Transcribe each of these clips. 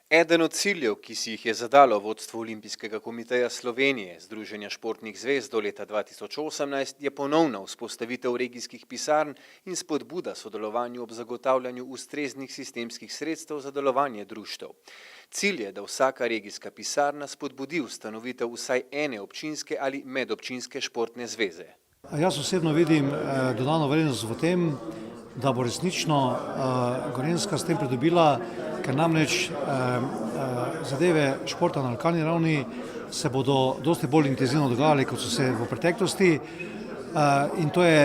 Eden od ciljev, ki si jih je zadalo vodstvo Olimpijskega komiteja Slovenije, Združenja športnih zvez do leta 2018, je ponovna vzpostavitev regijskih pisarn in spodbuda sodelovanju ob zagotavljanju ustreznih sistemskih sredstev za delovanje društev. Cilj je, da vsaka regijska pisarna spodbudi ustanovitev vsaj ene občinske ali medobčinske športne zveze. Jaz osebno vidim dodano vrednost v tem, da bo resnično Gorenjska s tem pridobila, ker namreč zadeve športa na lokalni ravni se bodo dosti bolj intenzivno dogajale, kot so se v preteklosti, in to je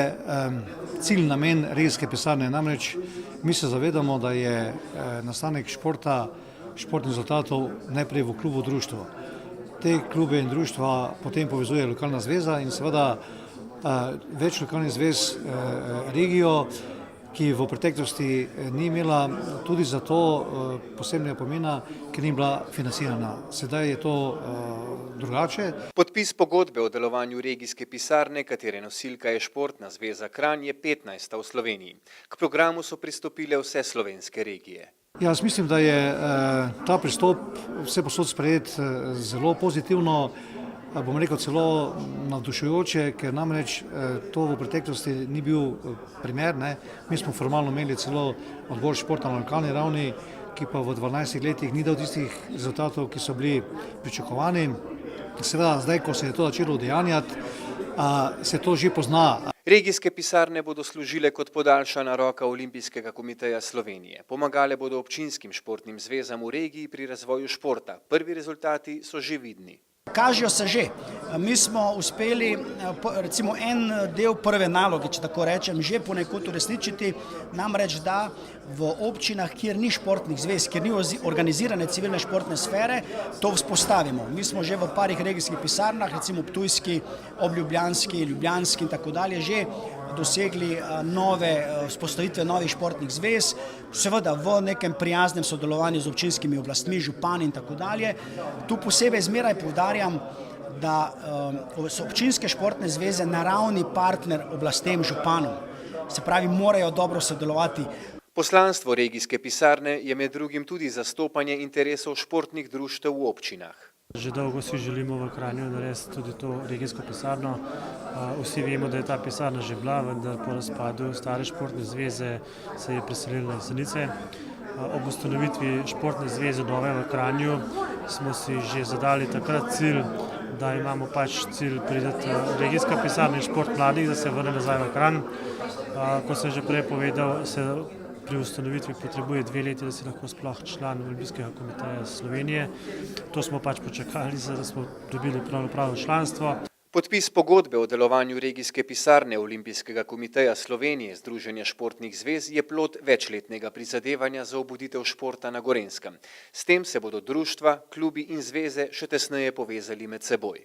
cilj, namen regijske pisarne. Namreč mi se zavedamo, da je nastanek športa, športnih rezultatov najprej v klubu društvo. Te klube in društva potem povezuje lokalna zveza in seveda več lokalnih zvez regijo, ki v preteklosti ni imela tudi zato posebnega pomena, ker ni bila financirana. Sedaj je to drugače. Podpis pogodbe o delovanju regijske pisarne, katere nosilka je Športna zveza Kranj, je 15. v Sloveniji. K programu so pristopile vse slovenske regije. Jaz mislim, da je ta pristop vsepovsod sprejet zelo pozitivno, bom rekel celo navdušujoče, ker namreč to v preteklosti ni bil primer. Mi smo formalno imeli celo odbor športa na lokalni ravni, ki pa v 12 letih ni dal tistih rezultatov, ki so bili pričakovani. Seveda zdaj, ko se je to začelo udejanjati, se to že pozna. Regijske pisarne bodo služile kot podaljšana roka Olimpijskega komiteja Slovenije. Pomagale bodo občinskim športnim zvezam v regiji pri razvoju športa. Prvi rezultati so že vidni. Kažejo se že. Mi smo uspeli recimo en del prve naloge, če tako rečem, že ponekod uresničiti, namreč da v občinah, kjer ni športnih zvez, kjer ni organizirane civilne športne sfere, to vzpostavimo. Mi smo že v parih regijskih pisarnah, recimo Ptujski, Obljubljanski, Ljubljanski in tako dalje, že dosegli vzpostavitve novih športnih zvez, seveda v nekem prijaznem sodelovanju z občinskimi oblastmi, župani in tako dalje. Tu posebej zmeraj poudarjam, da so občinske športne zveze naravni partner oblastem, županom. Se pravi, morajo dobro sodelovati. Poslanstvo regijske pisarne je med drugim tudi zastopanje interesov športnih društev v občinah. Že dolgo si želimo v Kranju narediti tudi to regijsko pisarno. Vsi vemo, da je ta pisarna že bila, vendar po razpadu stare športne zveze se je preselila na Jesenice. Ob ustanovitvi športne zveze nove v Kranju smo si že zadali takrat cilj, da imamo cilj prideti regijska pisarna in šport mladih, da se vrne nazaj v Kranj. Kot sem že prej povedal, se pri ustanovitvi potrebuje 2 leti, da si lahko sploh član Olimpijskega komiteja Slovenije. To smo počakali, da smo dobili pravno članstvo. Podpis pogodbe o delovanju regijske pisarne Olimpijskega komiteja Slovenije, Združenja športnih zvez, je plod večletnega prizadevanja za obuditev športa na Gorenjskem. S tem se bodo društva, klubi in zveze še tesneje povezali med seboj.